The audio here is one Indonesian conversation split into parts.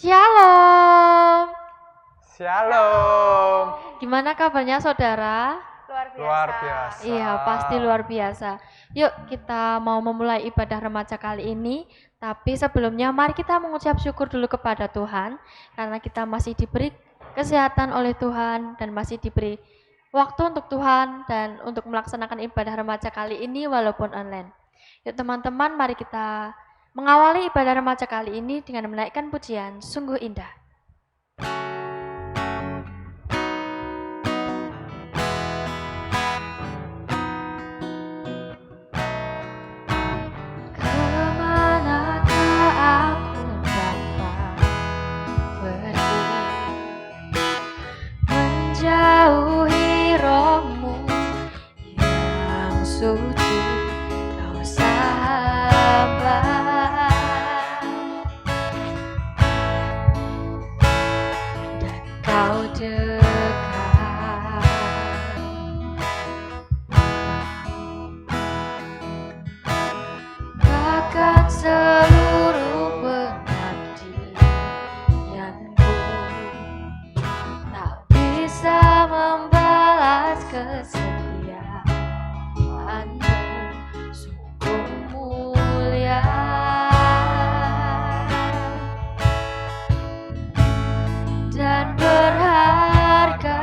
Shalom. Shalom. Gimana kabarnya saudara? Luar biasa. Iya, pasti luar biasa. Yuk kita mau memulai ibadah remaja kali ini. Tapi sebelumnya mari kita mengucap syukur dulu kepada Tuhan. Karena kita masih diberi kesehatan oleh Tuhan dan masih diberi waktu untuk Tuhan dan untuk melaksanakan ibadah remaja kali ini walaupun online. Yuk teman-teman, mari kita mengawali ibadah remaja kali ini dengan menaikkan pujian Sungguh Indah. Kemanakah aku dapat pergi menjauhi rohmu yang suci, kau sahabat dan kau dekat. Bahkan seluruh pengabdianku tak bisa membalas kesetiaanmu, sungguh mulia dan berharga,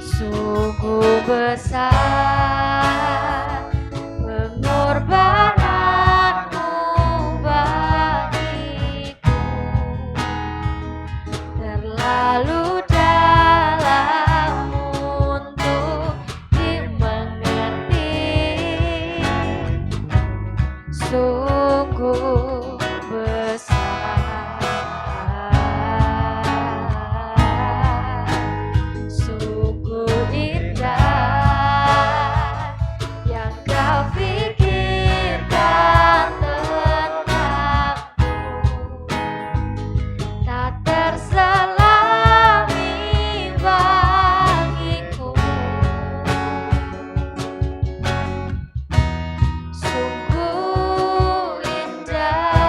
sungguh besar pengorbananmu bagiku, terlalu dalam untuk dimengerti, sungguh besar, sungguh indah yang kau pikirkan tentangku, tak terselami bagiku, sungguh indah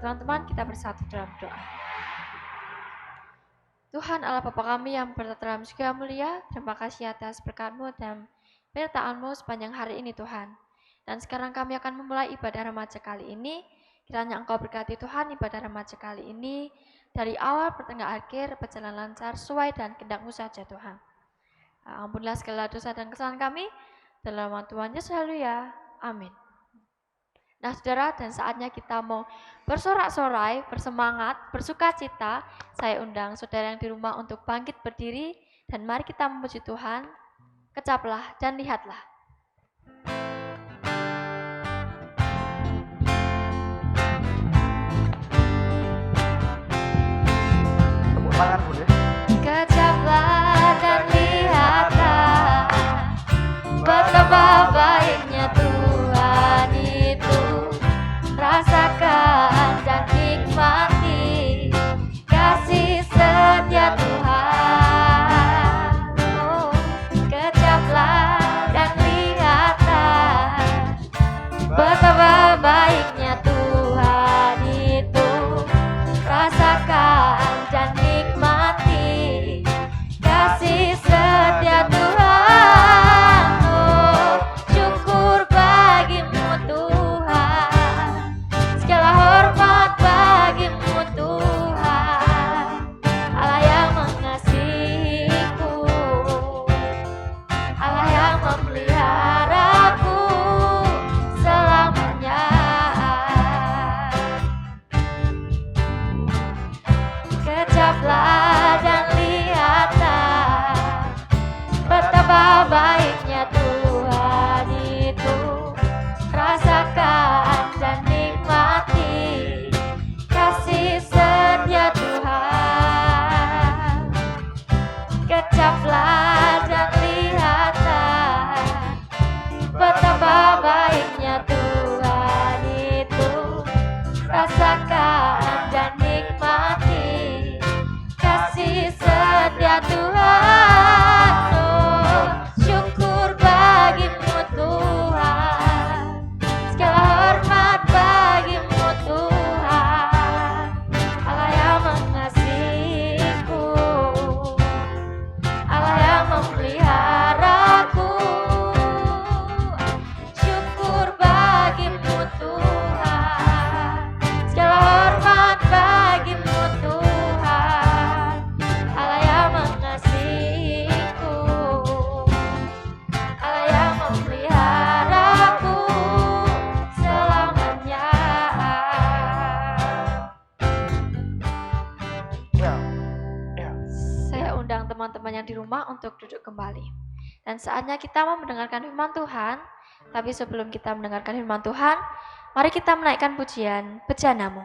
teman-teman, kita bersatu dalam doa. Tuhan Allah Bapa kami yang bertata dalam surga mulia, terima kasih atas berkat-Mu dan penyertaan-Mu sepanjang hari ini Tuhan. Dan sekarang kami akan memulai ibadah remaja kali ini. Kiranya Engkau berkati Tuhan ibadah remaja kali ini, dari awal pertengahan akhir berjalan lancar sesuai dan kehendak-Mu saja Tuhan. Ampunilah segala dosa dan kesalahan kami, dalam nama Tuhan Yesus, haleluya. Amin. Nah saudara, dan saatnya kita mau bersorak-sorai, bersemangat, bersuka cita. Saya undang saudara yang di rumah untuk bangkit berdiri, dan mari kita memuji Tuhan. Kecaplah dan lihatlah. Tepuk tangan boleh? Kecaplah dan lihatlah, betapa baiknya Tuhan itu. Rasakan dan nikmati kasih setia Tuhan. Oh, kecaplah dan lihatlah, betapa baiknya Tuhan itu. Rasakan dan nikmati kasih setia Tuhan. Oh, syukur bagimu Tuhan, segala hormat bagimu Tuhan, Allah yang mengasihiku, Allah yang memeliharaku selamanya. Kecaplah dan lihatlah, betapa baiknya Tuhan itu. Rasakan dan nikmati kasih setia Tuhan. Kecaplah dan lihatlah, betapa baiknya Tuhan itu. Rasakan dan nikmati kasih setia Tuhan. Oh, syukur bagimu Tuhan, segala hormat bagimu Tuhan, Allah yang mengasihiku, Allah yang memeliharaku. Syukur bagimu Tuhan, segala hormat bagimu Tuhan, Allah yang mengasihiku, Allah yang memeliharaku selamanya. Ya. Saya undang teman-teman yang di rumah untuk duduk kembali. Dan saatnya kita mau mendengarkan firman Tuhan. Tapi sebelum kita mendengarkan firman Tuhan, mari kita menaikkan pujian bejana-Mu.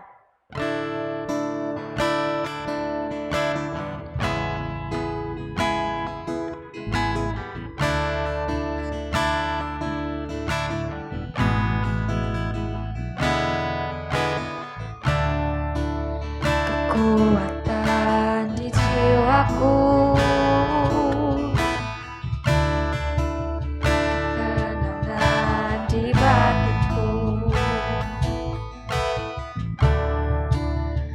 Kekuatan di jiwaku, kenangan di batinku,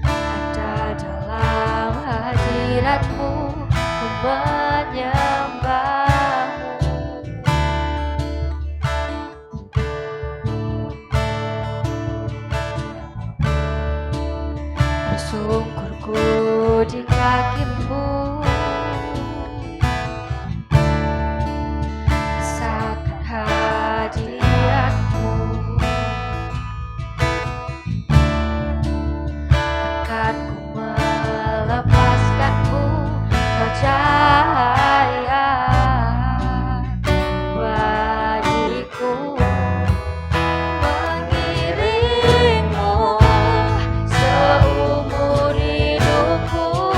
ada dalam hadirat-Mu, ku menyembah-Mu. Bersungkurku di kaki-Mu, rasakan hadirat-Mu, akan ku melepaskan-Mu, Kau cahaya bagiku, mengiringmu seumur hidupku.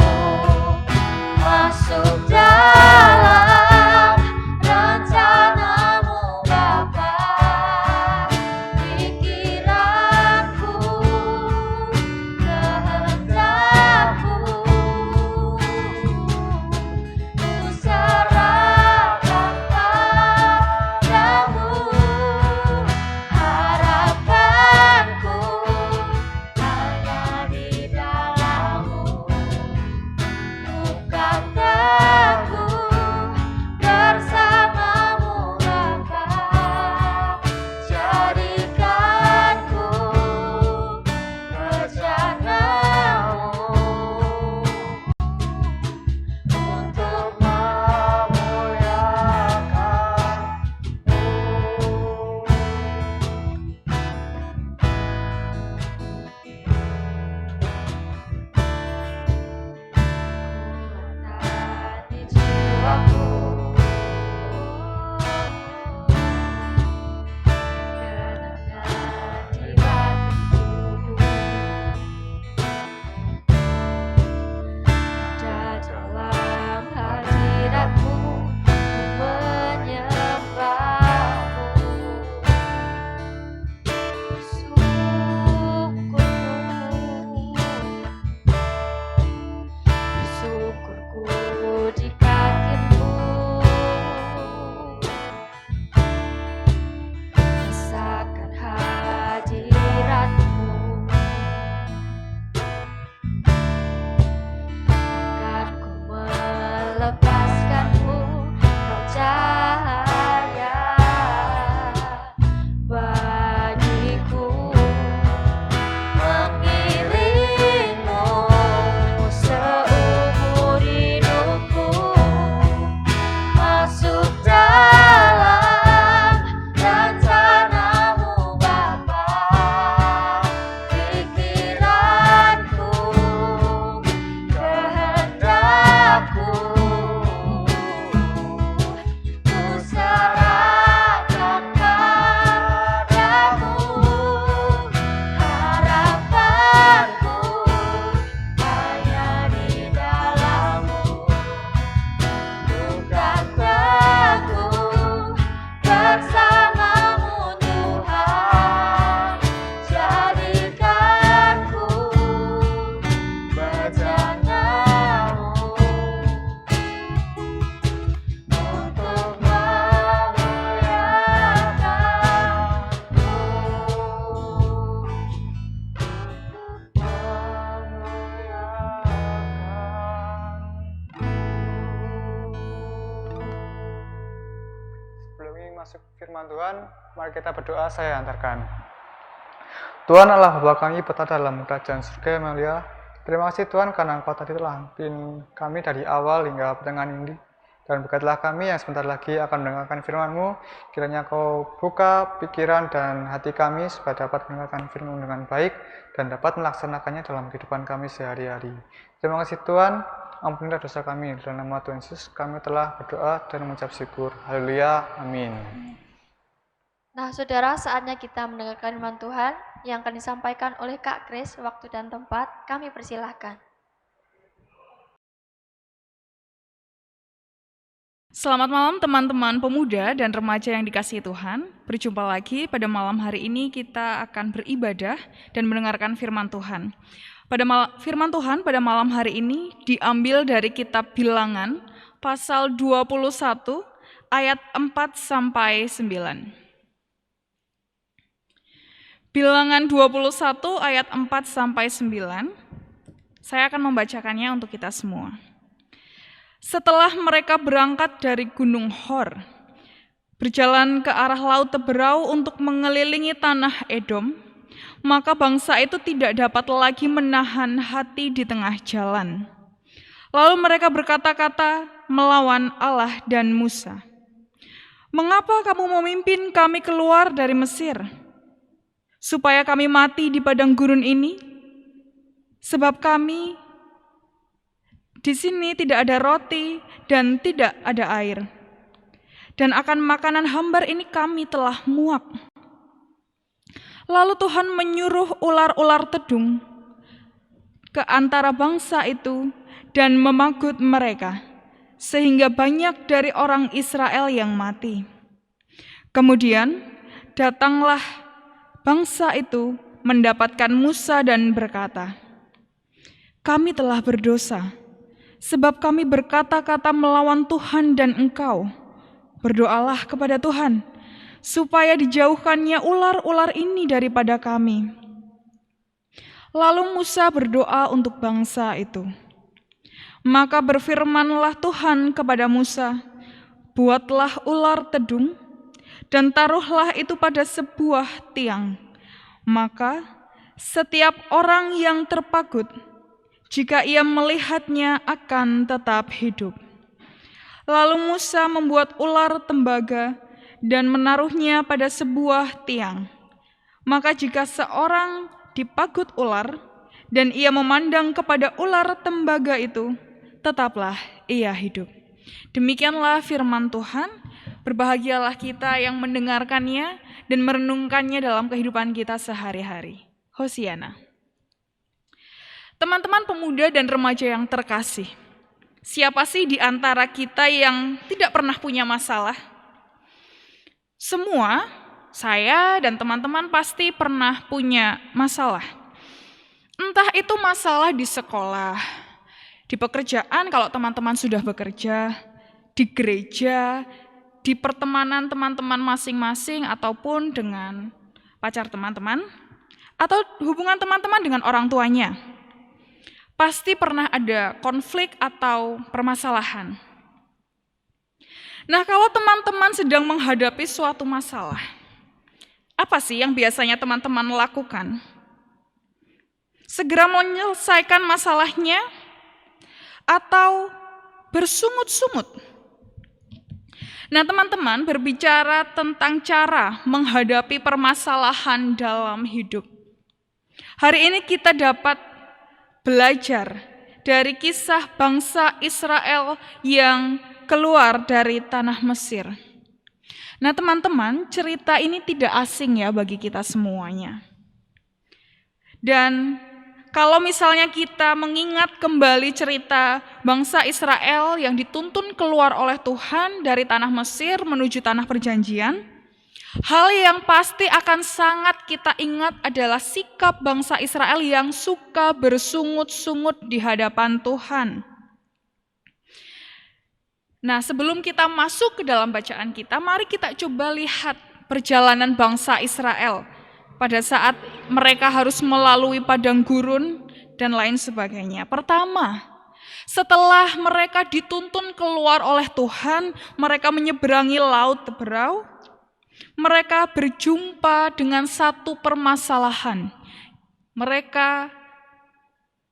masuk firman Tuhan, mari kita berdoa, saya antarkan. Tuhan Allah Bapa kami berada dalam kerajaan surga yang mulia. Terima kasih Tuhan karena Engkau tadi telah pimpin kami dari awal hingga pertengahan ini. Dan berkatilah kami yang sebentar lagi akan mendengarkan firman-Mu. Kiranya Kau buka pikiran dan hati kami supaya dapat mendengarkan firman dengan baik dan dapat melaksanakannya dalam kehidupan kami sehari-hari. Terima kasih Tuhan, ampunilah dosa kami. Dalam nama Tuhan Yesus kami telah berdoa dan mengucap syukur. Haleluya, amin. Nah, saudara, saatnya kita mendengarkan firman Tuhan yang akan disampaikan oleh Kak Kris. Waktu dan tempat kami persilahkan. Selamat malam teman-teman pemuda dan remaja yang dikasihi Tuhan. Berjumpa lagi pada malam hari ini kita akan beribadah dan mendengarkan firman Tuhan. Firman Tuhan pada malam hari ini diambil dari kitab Bilangan pasal 21 ayat 4 sampai 9. Bilangan 21 ayat 4 sampai 9. Saya akan membacakannya untuk kita semua. Setelah mereka berangkat dari Gunung Hor, berjalan ke arah Laut Teberau untuk mengelilingi tanah Edom, maka bangsa itu tidak dapat lagi menahan hati di tengah jalan. Lalu mereka berkata-kata melawan Allah dan Musa. "Mengapa kamu memimpin kami keluar dari Mesir? Supaya kami mati di padang gurun ini? Sebab kami di sini tidak ada roti dan tidak ada air. Dan akan makanan hambar ini kami telah muak." Lalu Tuhan menyuruh ular-ular tedung ke antara bangsa itu dan memagut mereka, sehingga banyak dari orang Israel yang mati. Kemudian datanglah bangsa itu mendapatkan Musa dan berkata, "Kami telah berdosa, sebab kami berkata-kata melawan Tuhan dan engkau. Berdoalah kepada Tuhan, supaya dijauhkannya ular-ular ini daripada kami." Lalu Musa berdoa untuk bangsa itu. Maka berfirmanlah Tuhan kepada Musa, "Buatlah ular tedung, dan taruhlah itu pada sebuah tiang. Maka setiap orang yang terpagut, jika ia melihatnya akan tetap hidup." Lalu Musa membuat ular tembaga dan menaruhnya pada sebuah tiang. Maka jika seorang dipagut ular dan ia memandang kepada ular tembaga itu, tetaplah ia hidup. Demikianlah firman Tuhan. Berbahagialah kita yang mendengarkannya dan merenungkannya dalam kehidupan kita sehari-hari. Hosiana. Teman-teman pemuda dan remaja yang terkasih, siapa sih di antara kita yang tidak pernah punya masalah? Semua, saya dan teman-teman pasti pernah punya masalah. Entah itu masalah di sekolah, di pekerjaan kalau teman-teman sudah bekerja, di gereja, di pertemanan teman-teman masing-masing, ataupun dengan pacar teman-teman, atau hubungan teman-teman dengan orang tuanya. Pasti pernah ada konflik atau permasalahan. Nah, kalau teman-teman sedang menghadapi suatu masalah, apa sih yang biasanya teman-teman lakukan? Segera menyelesaikan masalahnya atau bersungut-sungut? Nah, teman-teman, berbicara tentang cara menghadapi permasalahan dalam hidup. Hari ini kita dapat belajar dari kisah bangsa Israel yang keluar dari tanah Mesir. Nah, teman-teman, cerita ini tidak asing ya bagi kita semuanya. Dan kalau misalnya kita mengingat kembali cerita bangsa Israel yang dituntun keluar oleh Tuhan dari tanah Mesir menuju tanah perjanjian, hal yang pasti akan sangat kita ingat adalah sikap bangsa Israel yang suka bersungut-sungut di hadapan Tuhan. Nah, sebelum kita masuk ke dalam bacaan kita, mari kita coba lihat perjalanan bangsa Israel pada saat mereka harus melalui padang gurun dan lain sebagainya. Pertama, setelah mereka dituntun keluar oleh Tuhan, mereka menyeberangi Laut Teberau, Mereka berjumpa dengan satu permasalahan. Mereka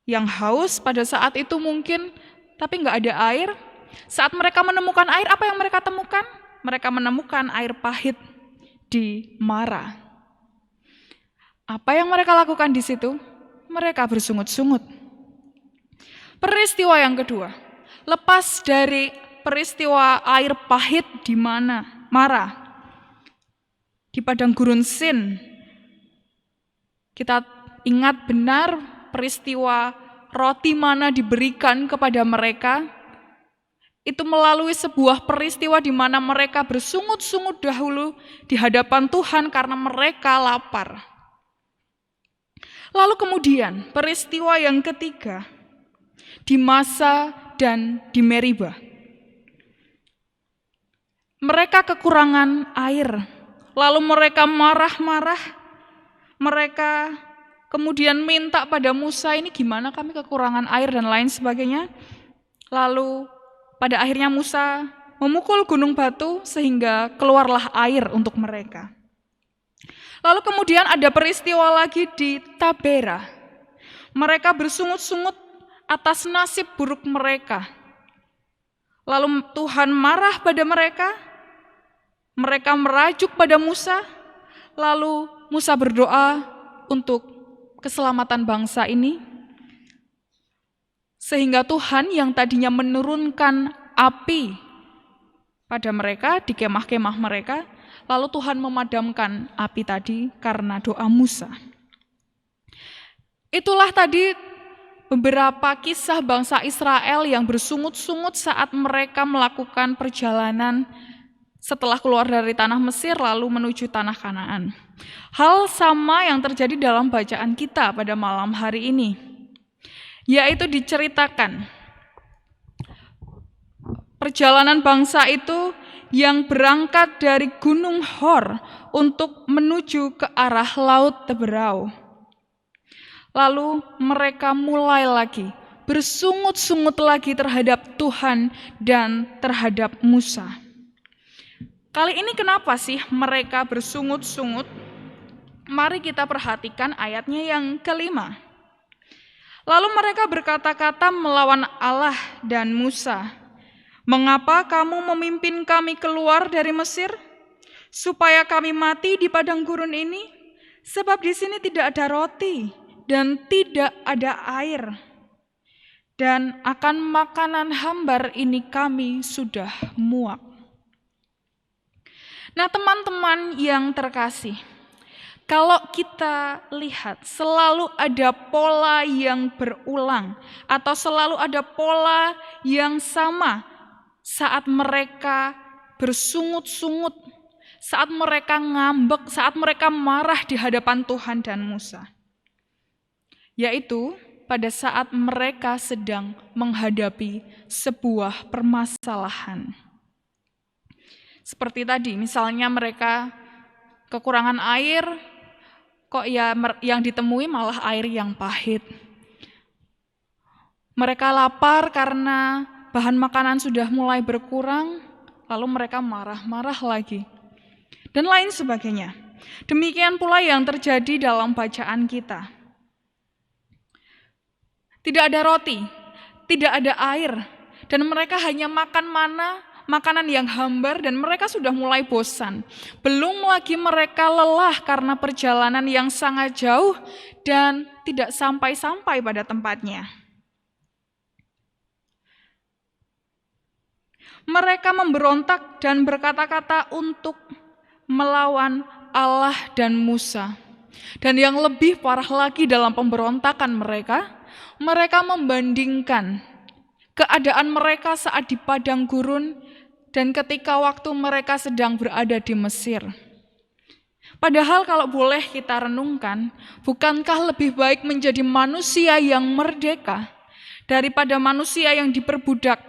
yang haus pada saat itu mungkin, tapi nggak ada air. Saat mereka menemukan air, apa yang mereka temukan? Mereka menemukan air pahit di Mara. Apa yang mereka lakukan di situ? Mereka bersungut-sungut. Peristiwa yang kedua, lepas dari peristiwa air pahit di mana? Mara. Di padang gurun Sin. Kita ingat benar peristiwa roti mana diberikan kepada mereka. Itu melalui sebuah peristiwa di mana mereka bersungut-sungut dahulu di hadapan Tuhan karena mereka lapar. Lalu kemudian peristiwa yang ketiga di Masa dan di Meriba. Mereka kekurangan air, lalu mereka marah-marah, mereka kemudian minta pada Musa, ini gimana kami kekurangan air dan lain sebagainya. Lalu pada akhirnya Musa memukul gunung batu sehingga keluarlah air untuk mereka. Lalu kemudian ada peristiwa lagi di Tabera. Mereka bersungut-sungut atas nasib buruk mereka. Lalu Tuhan marah pada mereka. Mereka merajuk pada Musa. Lalu Musa berdoa untuk keselamatan bangsa ini. Sehingga Tuhan yang tadinya menurunkan api pada mereka di kemah-kemah mereka, lalu Tuhan memadamkan api tadi karena doa Musa. Itulah tadi beberapa kisah bangsa Israel yang bersungut-sungut saat mereka melakukan perjalanan setelah keluar dari tanah Mesir lalu menuju tanah Kanaan. Hal sama yang terjadi dalam bacaan kita pada malam hari ini, yaitu diceritakan perjalanan bangsa itu yang berangkat dari Gunung Hor untuk menuju ke arah Laut Teberau. Lalu mereka mulai lagi bersungut-sungut lagi terhadap Tuhan dan terhadap Musa. Kali ini kenapa sih mereka bersungut-sungut? Mari kita perhatikan ayatnya yang kelima. Lalu mereka berkata-kata melawan Allah dan Musa, "Mengapa kamu memimpin kami keluar dari Mesir, supaya kami mati di padang gurun ini? Sebab di sini tidak ada roti dan tidak ada air. Dan akan makanan hambar ini kami sudah muak." Nah, teman-teman yang terkasih, kalau kita lihat selalu ada pola yang berulang atau selalu ada pola yang sama saat mereka bersungut-sungut, saat mereka ngambek, saat mereka marah di hadapan Tuhan dan Musa. Yaitu pada saat mereka sedang menghadapi sebuah permasalahan. Seperti tadi, misalnya mereka kekurangan air, kok ya yang ditemui malah air yang pahit. Mereka lapar karena bahan makanan sudah mulai berkurang, lalu mereka marah-marah lagi. Dan lain sebagainya. Demikian pula yang terjadi dalam bacaan kita. Tidak ada roti, tidak ada air, dan mereka hanya makan makanan yang hambar dan mereka sudah mulai bosan. Belum lagi mereka lelah karena perjalanan yang sangat jauh dan tidak sampai-sampai pada tempatnya. Mereka memberontak dan berkata-kata untuk melawan Allah dan Musa. Dan yang lebih parah lagi dalam pemberontakan mereka membandingkan keadaan mereka saat di padang gurun dan ketika waktu mereka sedang berada di Mesir. Padahal kalau boleh kita renungkan, bukankah lebih baik menjadi manusia yang merdeka daripada manusia yang diperbudak?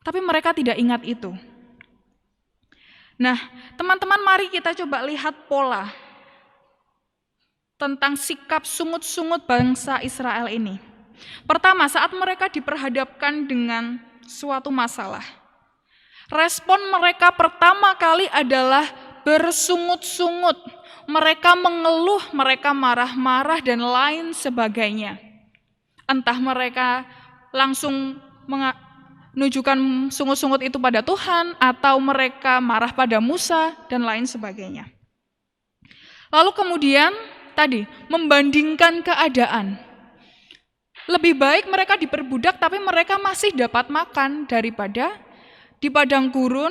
Tapi mereka tidak ingat itu. Nah, teman-teman, mari kita coba lihat pola tentang sikap sungut-sungut bangsa Israel ini. Pertama, saat mereka diperhadapkan dengan suatu masalah, Respon mereka pertama kali adalah bersungut-sungut. Mereka mengeluh, mereka marah-marah dan lain sebagainya. Entah mereka langsung menunjukkan sungut-sungut itu pada Tuhan, atau mereka marah pada Musa, dan lain sebagainya. Lalu kemudian tadi, membandingkan keadaan. Lebih baik mereka diperbudak, tapi mereka masih dapat makan daripada di padang gurun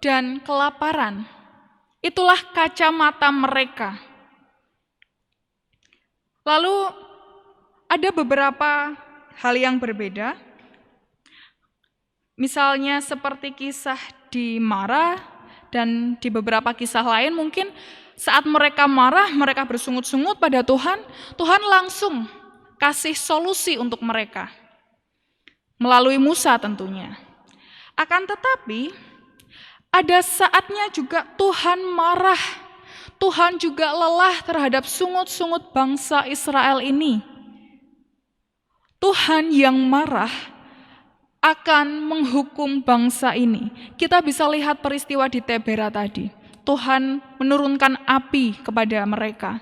dan kelaparan. Itulah kacamata mereka. Lalu ada beberapa hal yang berbeda. Misalnya seperti kisah di Marah dan di beberapa kisah lain mungkin saat mereka marah, mereka bersungut-sungut pada Tuhan, Tuhan langsung kasih solusi untuk mereka. Melalui Musa tentunya. Akan tetapi, ada saatnya juga Tuhan marah. Tuhan juga lelah terhadap sungut-sungut bangsa Israel ini. Tuhan yang marah akan menghukum bangsa ini. Kita bisa lihat peristiwa di Tebera tadi. Tuhan menurunkan api kepada mereka.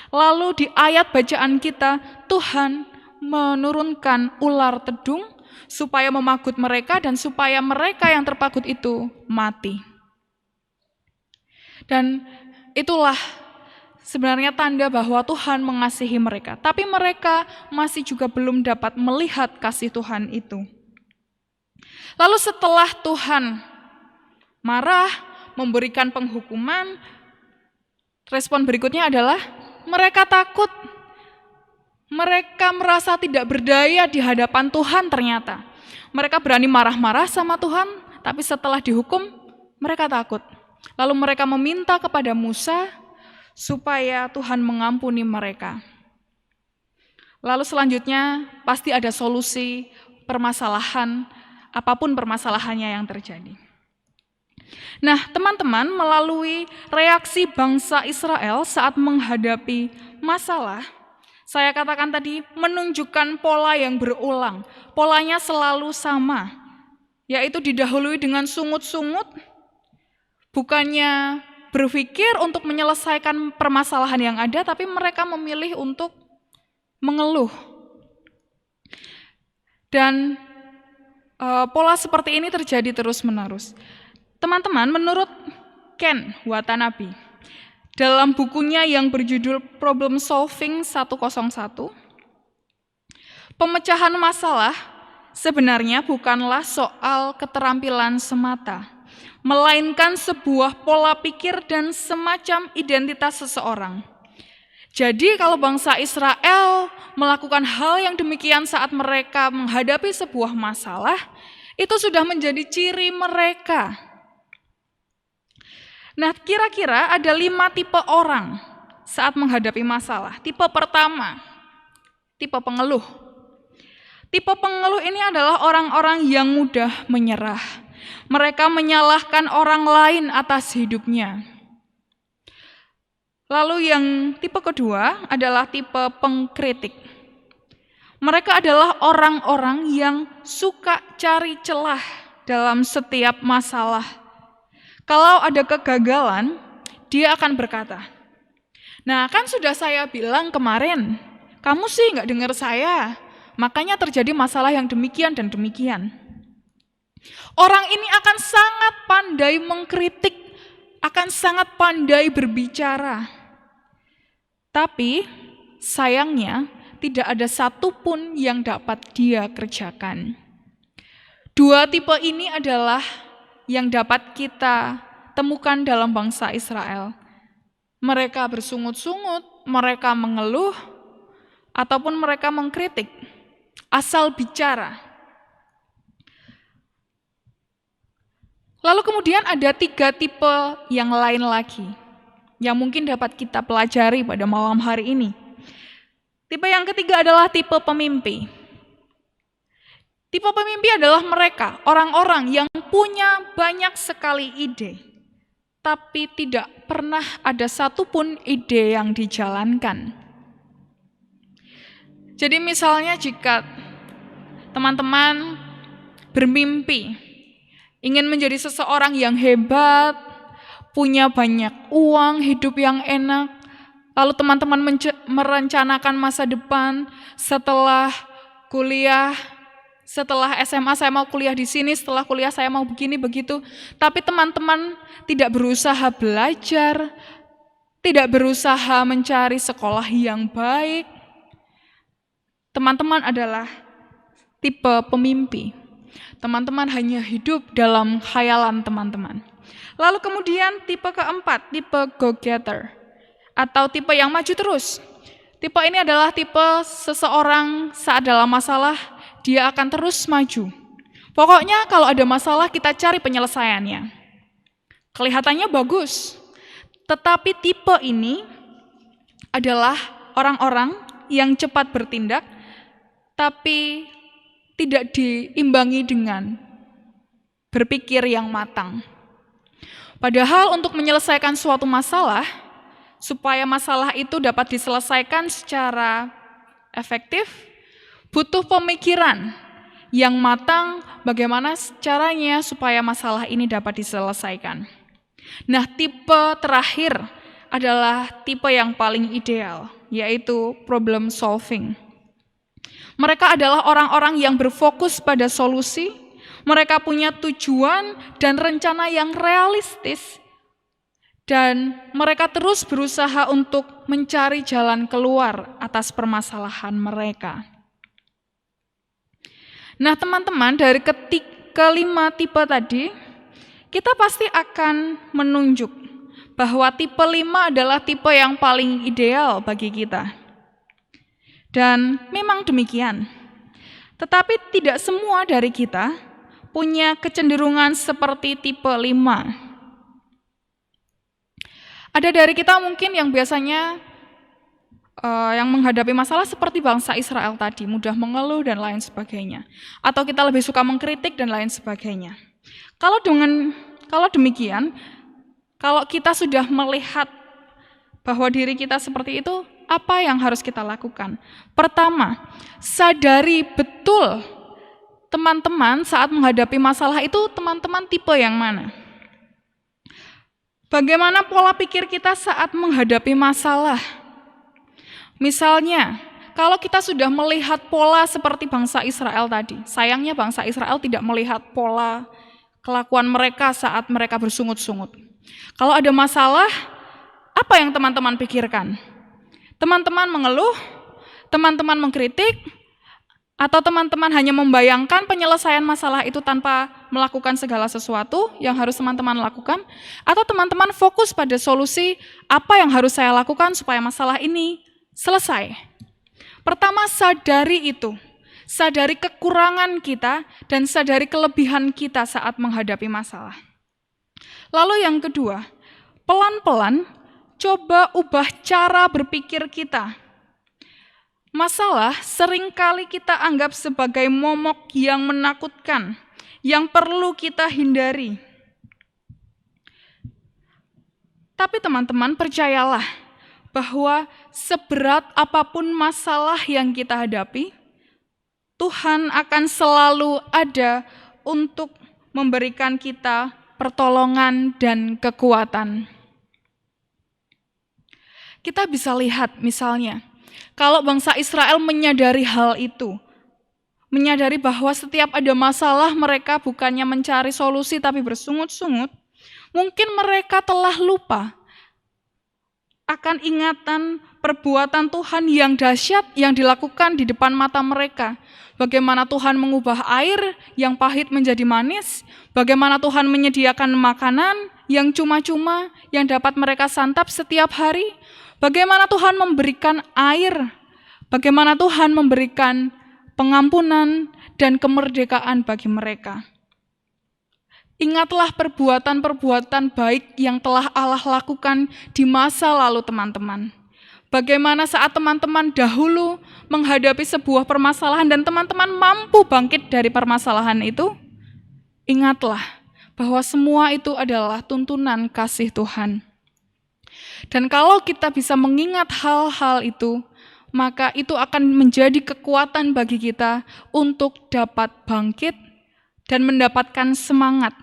Lalu di ayat bacaan kita, Tuhan menurunkan ular tedung supaya memagut mereka dan supaya mereka yang terpagut itu mati. Dan itulah sebenarnya tanda bahwa Tuhan mengasihi mereka. Tapi mereka masih juga belum dapat melihat kasih Tuhan itu. Lalu setelah Tuhan marah, memberikan penghukuman, respon berikutnya adalah mereka takut. Mereka merasa tidak berdaya di hadapan Tuhan ternyata. Mereka berani marah-marah sama Tuhan, tapi setelah dihukum, mereka takut. Lalu mereka meminta kepada Musa supaya Tuhan mengampuni mereka. Lalu selanjutnya pasti ada solusi permasalahan, apapun permasalahannya yang terjadi. Nah, teman-teman, melalui reaksi bangsa Israel saat menghadapi masalah, saya katakan tadi menunjukkan pola yang berulang. Polanya selalu sama, yaitu didahului dengan sungut-sungut, bukannya berpikir untuk menyelesaikan permasalahan yang ada, tapi mereka memilih untuk mengeluh. Dan pola seperti ini terjadi terus-menerus. Teman-teman, menurut Ken Watanabe, dalam bukunya yang berjudul Problem Solving 101, pemecahan masalah sebenarnya bukanlah soal keterampilan semata, melainkan sebuah pola pikir dan semacam identitas seseorang. Jadi kalau bangsa Israel melakukan hal yang demikian saat mereka menghadapi sebuah masalah, itu sudah menjadi ciri mereka. Nah, kira-kira ada 5 tipe orang saat menghadapi masalah. Tipe pertama, tipe pengeluh. Tipe pengeluh ini adalah orang-orang yang mudah menyerah. Mereka menyalahkan orang lain atas hidupnya. Lalu yang tipe kedua adalah tipe pengkritik. Mereka adalah orang-orang yang suka cari celah dalam setiap masalah. Kalau ada kegagalan, dia akan berkata, "Nah, kan sudah saya bilang kemarin, kamu sih nggak dengar saya, makanya terjadi masalah yang demikian dan demikian." Orang ini akan sangat pandai mengkritik, akan sangat pandai berbicara. Tapi sayangnya tidak ada satupun yang dapat dia kerjakan. 2 tipe ini adalah yang dapat kita temukan dalam bangsa Israel. Mereka bersungut-sungut, mereka mengeluh, ataupun mereka mengkritik, asal bicara. Lalu kemudian ada 3 tipe yang lain lagi, yang mungkin dapat kita pelajari pada malam hari ini. Tipe yang ketiga adalah tipe pemimpi. Tipe pemimpi adalah mereka, orang-orang yang punya banyak sekali ide, tapi tidak pernah ada satupun ide yang dijalankan. Jadi misalnya jika teman-teman bermimpi ingin menjadi seseorang yang hebat, punya banyak uang, hidup yang enak. Lalu teman-teman merencanakan masa depan setelah kuliah, setelah SMA saya mau kuliah di sini, setelah kuliah saya mau begini begitu. Tapi teman-teman tidak berusaha belajar, tidak berusaha mencari sekolah yang baik. Teman-teman adalah tipe pemimpi. Teman-teman hanya hidup dalam khayalan teman-teman. Lalu kemudian tipe keempat, tipe go-getter, atau tipe yang maju terus. Tipe ini adalah tipe seseorang saat dalam masalah, dia akan terus maju. Pokoknya kalau ada masalah kita cari penyelesaiannya. Kelihatannya bagus, tetapi tipe ini adalah orang-orang yang cepat bertindak, tapi tidak diimbangi dengan berpikir yang matang. Padahal untuk menyelesaikan suatu masalah, supaya masalah itu dapat diselesaikan secara efektif, butuh pemikiran yang matang bagaimana caranya supaya masalah ini dapat diselesaikan. Nah, tipe terakhir adalah tipe yang paling ideal, yaitu problem solving. Mereka adalah orang-orang yang berfokus pada solusi, mereka punya tujuan dan rencana yang realistis, dan mereka terus berusaha untuk mencari jalan keluar atas permasalahan mereka. Nah, teman-teman, dari kelima tipe tadi, kita pasti akan menunjuk bahwa tipe 5 adalah tipe yang paling ideal bagi kita. Dan memang demikian. Tetapi tidak semua dari kita punya kecenderungan seperti tipe 5. Ada dari kita mungkin yang biasanya yang menghadapi masalah seperti bangsa Israel tadi, mudah mengeluh dan lain sebagainya. Atau kita lebih suka mengkritik dan lain sebagainya. Kalau demikian, kalau kita sudah melihat bahwa diri kita seperti itu, apa yang harus kita lakukan? Pertama, sadari betul teman-teman saat menghadapi masalah itu teman-teman tipe yang mana? Bagaimana pola pikir kita saat menghadapi masalah? Misalnya, kalau kita sudah melihat pola seperti bangsa Israel tadi, sayangnya bangsa Israel tidak melihat pola kelakuan mereka saat mereka bersungut-sungut. Kalau ada masalah, apa yang teman-teman pikirkan? Teman-teman mengeluh, teman-teman mengkritik, atau teman-teman hanya membayangkan penyelesaian masalah itu tanpa melakukan segala sesuatu yang harus teman-teman lakukan, atau teman-teman fokus pada solusi apa yang harus saya lakukan supaya masalah ini selesai. Pertama, sadari itu. Sadari kekurangan kita dan sadari kelebihan kita saat menghadapi masalah. Lalu yang kedua, pelan-pelan coba ubah cara berpikir kita. Masalah seringkali kita anggap sebagai momok yang menakutkan, yang perlu kita hindari. Tapi teman-teman, percayalah bahwa seberat apapun masalah yang kita hadapi, Tuhan akan selalu ada untuk memberikan kita pertolongan dan kekuatan. Kita bisa lihat misalnya, kalau bangsa Israel menyadari hal itu, menyadari bahwa setiap ada masalah mereka bukannya mencari solusi tapi bersungut-sungut, mungkin mereka telah lupa akan ingatan perbuatan Tuhan yang dahsyat yang dilakukan di depan mata mereka. Bagaimana Tuhan mengubah air yang pahit menjadi manis, bagaimana Tuhan menyediakan makanan yang cuma-cuma yang dapat mereka santap setiap hari, bagaimana Tuhan memberikan air, bagaimana Tuhan memberikan pengampunan dan kemerdekaan bagi mereka. Ingatlah perbuatan-perbuatan baik yang telah Allah lakukan di masa lalu teman-teman. Bagaimana saat teman-teman dahulu menghadapi sebuah permasalahan dan teman-teman mampu bangkit dari permasalahan itu, ingatlah bahwa semua itu adalah tuntunan kasih Tuhan. Dan kalau kita bisa mengingat hal-hal itu, maka itu akan menjadi kekuatan bagi kita untuk dapat bangkit dan mendapatkan semangat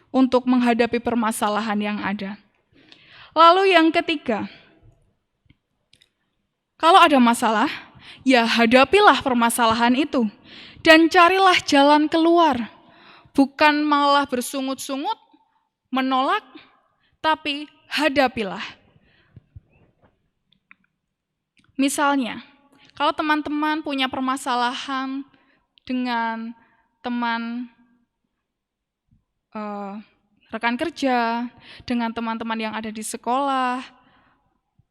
untuk menghadapi permasalahan yang ada. Lalu yang ketiga, kalau ada masalah, ya hadapilah permasalahan itu dan carilah jalan keluar. Bukan malah bersungut-sungut, menolak, tapi hadapilah. Misalnya, kalau teman-teman punya permasalahan dengan teman rekan kerja, dengan teman-teman yang ada di sekolah,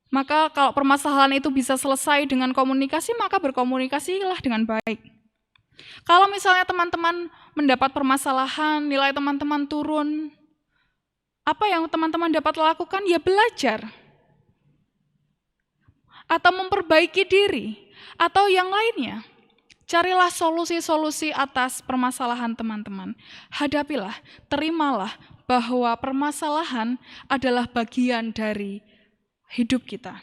maka kalau permasalahan itu bisa selesai dengan komunikasi, maka berkomunikasilah dengan baik. Kalau misalnya teman-teman mendapat permasalahan, nilai teman-teman turun, apa yang teman-teman dapat lakukan? Ya belajar. Atau memperbaiki diri, atau yang lainnya. Carilah solusi-solusi atas permasalahan teman-teman. Hadapilah, terimalah bahwa permasalahan adalah bagian dari hidup kita.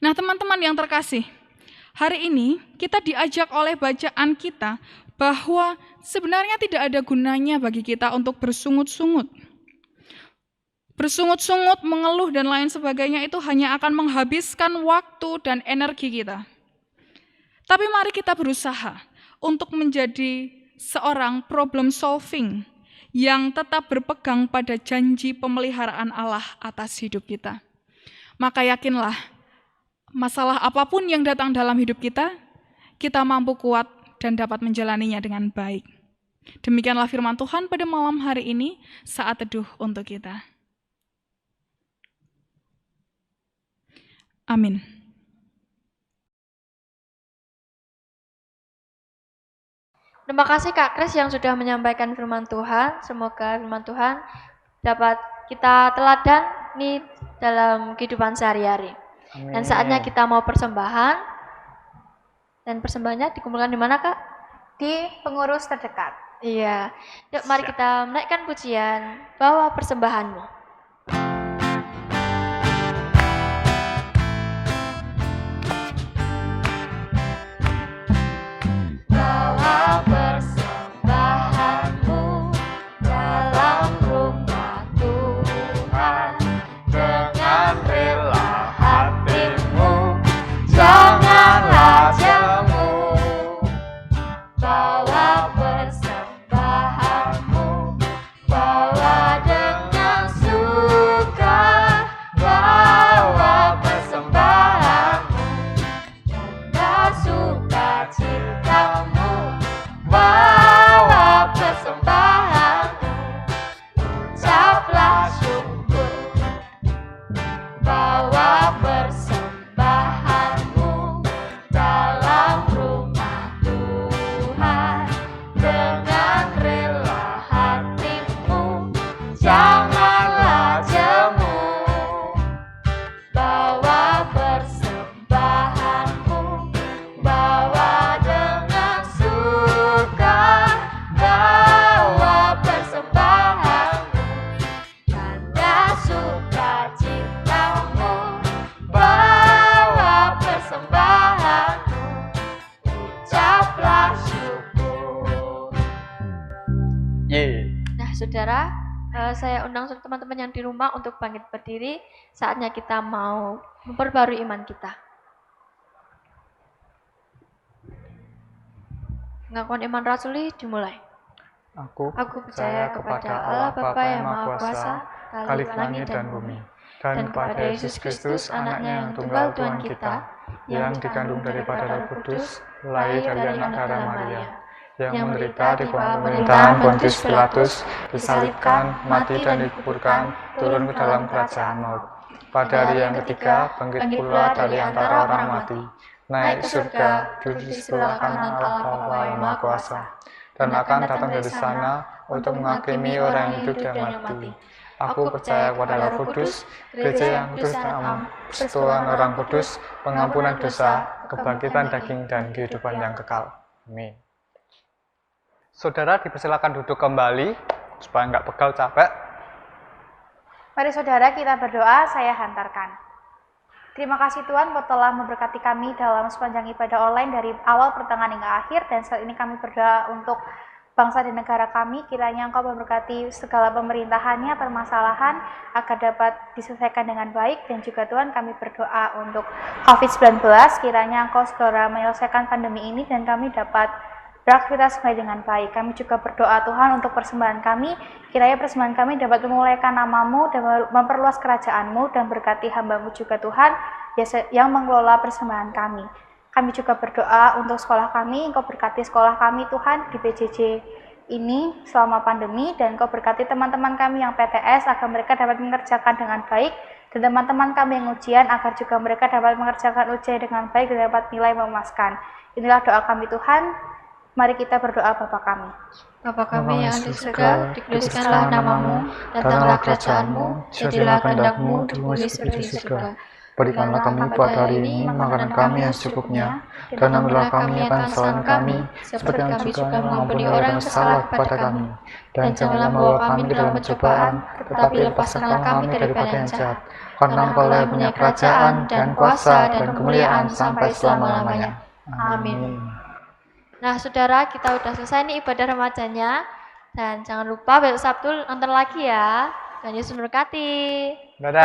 Nah, teman-teman yang terkasih, hari ini kita diajak oleh bacaan kita bahwa sebenarnya tidak ada gunanya bagi kita untuk bersungut-sungut. Bersungut-sungut, mengeluh, dan lain sebagainya itu hanya akan menghabiskan waktu dan energi kita. Tapi mari kita berusaha untuk menjadi seorang problem solving yang tetap berpegang pada janji pemeliharaan Allah atas hidup kita. Maka yakinlah, masalah apapun yang datang dalam hidup kita, kita mampu kuat dan dapat menjalaninya dengan baik. Demikianlah firman Tuhan pada malam hari ini, saat teduh untuk kita. Amin. Terima kasih Kak Kris yang sudah menyampaikan firman Tuhan. Semoga firman Tuhan dapat kita teladan nih dalam kehidupan sehari-hari. Dan saatnya kita mau persembahan. Dan persembahannya dikumpulkan di mana Kak? Di pengurus terdekat. Iya. Yuk mari kita menaikkan pujian, bawa persembahanmu. Saudara, saya undang teman-teman yang di rumah untuk bangkit berdiri. Saatnya kita mau memperbarui iman kita. Pengakuan iman rasuli dimulai. Aku percaya kepada Allah Bapa yang Maha Kuasa, Khalik langit dan bumi, dan kepada Yesus Kristus, anaknya yang tunggal Tuhan kita, yang dikandung daripada Roh Kudus, lahir dari anak darah Maria, yang menderita di bawah pemerintahan Pontius Pilatus, disalibkan, mati dan dikuburkan, turun ke dalam kerajaan maut. Pada hari yang ketiga, bangkit pula dari antara orang mati, naik surga, duduk di sebelah kanan Allah Bapa yang Maha Kuasa, dan akan datang dari sana untuk menghakimi orang yang hidup dan mati. Aku percaya kepada Roh Kudus, gereja yang kudus dan am, persekutuan orang kudus, pengampunan dosa, kebangkitan daging dan kehidupan yang kekal. Amin. Saudara dipersilakan duduk kembali supaya nggak pegal capek. Mari saudara kita berdoa, saya hantarkan. Terima kasih Tuhan Kau telah memberkati kami dalam sepanjang ibadah online dari awal pertengahan hingga akhir, dan saat ini kami berdoa untuk bangsa dan negara kami. Kiranya Engkau memberkati segala pemerintahannya, permasalahan agar dapat diselesaikan dengan baik. Dan juga Tuhan, kami berdoa untuk COVID-19, kiranya Engkau segera menyelesaikan pandemi ini dan kami dapat beraktivitas kembali dengan baik. Kami juga berdoa Tuhan untuk persembahan kami, kiranya persembahan kami dapat memuliakan nama-Mu dan memperluas kerajaan-Mu, dan berkati hamba-Mu juga Tuhan yang mengelola persembahan kami. Kami juga berdoa untuk sekolah kami, Engkau berkati sekolah kami Tuhan di PJJ ini selama pandemi, dan Engkau berkati teman-teman kami yang PTS agar mereka dapat mengerjakan dengan baik, dan teman-teman kami yang ujian agar juga mereka dapat mengerjakan ujian dengan baik dan dapat nilai memuaskan. Inilah doa kami Tuhan. Mari kita berdoa Bapa kami. Bapa kami yang ada di surga, dikuduskanlah nama-Mu, datanglah kerajaan-Mu, jadilah kehendak-Mu di bumi seperti di surga. Berikanlah kami pada hari ini makanan kami yang secukupnya, dan ampunilah kami akan kesalahan kami, seperti kami juga mengampuni orang yang bersalah kepada kami. Dan janganlah membawa kami ke dalam pencobaan, tetapi lepaskanlah kami daripada yang jahat. Karena Engkau lah yang punya kerajaan, dan kuasa, dan kemuliaan sampai selama-lamanya. Amin. Nah, saudara, kita udah selesai nih ibadah remajanya. Dan jangan lupa besok Sabtu nonton lagi ya. Dan Yesus memberkati. Dadah.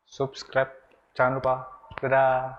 Subscribe, jangan lupa. Dadah.